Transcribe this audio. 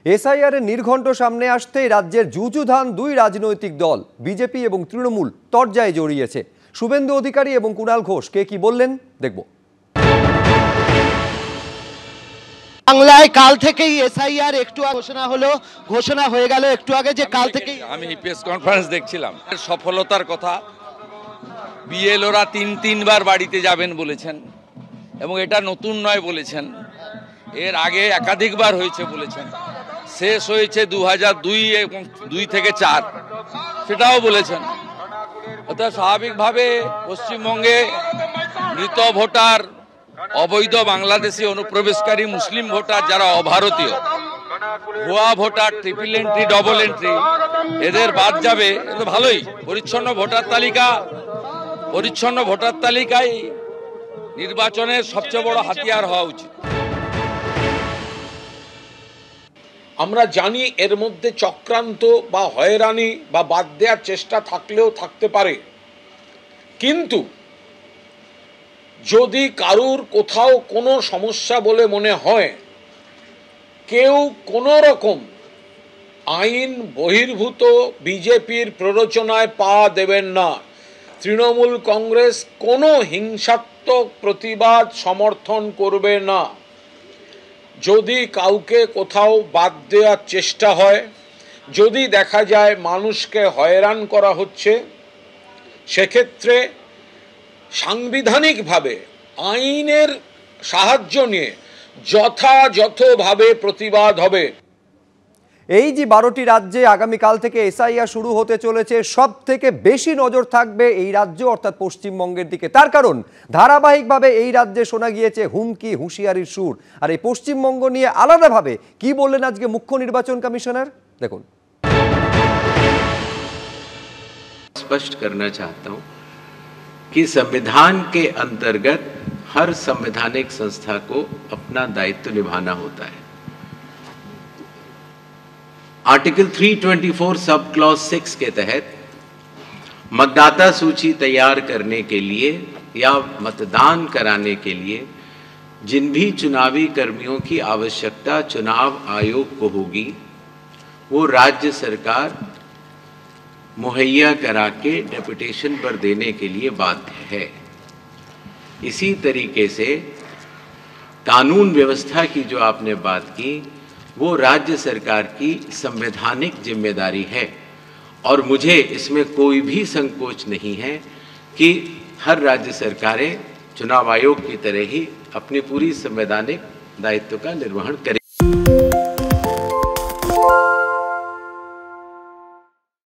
SIR এর নির্ঘণ্ট সামনে আসতেই রাজ্যের যুযুধান দুই রাজনৈতিক দল বিজেপি এবং তৃণমূল তরজায় জড়িয়েছে। শুভেন্দু অধিকারী এবং কুণাল ঘোষ কে কি বললেন দেখব। বাংলায় কাল থেকেই এসআইআর একটু ঘোষণা হয়ে গেল একটু আগে যে কাল থেকেই। আমি প্রেস কনফারেন্স দেখছিলাম, সফলতার কথা। বিএলওরা তিনবার বাড়িতে যাবেন বলেছেন এবং এটা নতুন নয় বলেছেন, এর আগে একাধিকবার হয়েছে বলেছেন। শেষ হয়েছে 2002 এবং 2 থেকে 4, সেটাও বলেছেন। অর্থাৎ স্বাভাবিকভাবে পশ্চিমবঙ্গে মৃত ভোটার, অবৈধ বাংলাদেশি অনুপ্রবেশকারী মুসলিম ভোটার যারা অভারতীয়, ভুয়া voter, triple entry, double entry, এদের বাদ যাবে। এটা ভালোই। পরিচ্ছন্ন ভোটার তালিকায় নির্বাচনের সবচেয়ে বড় হাতিয়ার হওয়া উচিত। আমরা জানি এর মধ্যে চক্রান্ত বা হয়রানি বা বাদ দেওয়ার চেষ্টা থাকলেও থাকতে পারে, কিন্তু যদি কারুর কোথাও কোনো সমস্যা বলে মনে হয়, কেউ কোনো রকম আইন বহির্ভূত বিজেপির প্ররোচনায় পা দেবেন না। তৃণমূল কংগ্রেস কোনো হিংসাত্মক প্রতিবাদ সমর্থন করবে না। যদি কাউকে কোথাও বাদ দেওয়ার চেষ্টা হয়, যদি দেখা যায় মানুষকে হয়রান করা হচ্ছে, সেক্ষেত্রে সাংবিধানিকভাবে আইনের সাহায্য নিয়ে যথাযথভাবে প্রতিবাদ হবে। এই যে 12টি রাজ্যে আগামীকাল থেকে এসআইআর শুরু হতে চলেছে, সব থেকে বেশি নজর থাকবে এই রাজ্য অর্থাৎ পশ্চিমবঙ্গের দিকে। তার কারণ ধারাবাহিকভাবে এই রাজ্যে শোনা গিয়েছে হুমকি হুঁশিয়ারির সুর। আর এই পশ্চিমবঙ্গ নিয়ে আলাদাভাবে কি বললেন আজকে মুখ্য নির্বাচন কমিশনার, দেখুন। स्पष्ट करना चाहता हूं कि संविधान के अंतर्गत हर संवैधानिक संस्था को अपना दायित्व निभाना होता है। आर्टिकल 324 सब क्लॉज 6 के तहत मतदाता सूची तैयार करने के लिए या मतदान कराने के लिए जिन भी चुनावी कर्मियों की आवश्यकता चुनाव आयोग को होगी, वो राज्य सरकार मुहैया करा के डेपुटेशन पर देने के लिए बाध्य है। इसी तरीके से कानून व्यवस्था की जो आपने बात की, वो राज्य सरकार की संवैधानिक जिम्मेदारी है और मुझे इसमें कोई भी संकोच नहीं है कि हर राज्य सरकारें चुनाव आयोग की तरह ही अपनी पूरी संवैधानिक दायित्व का निर्वहन करें।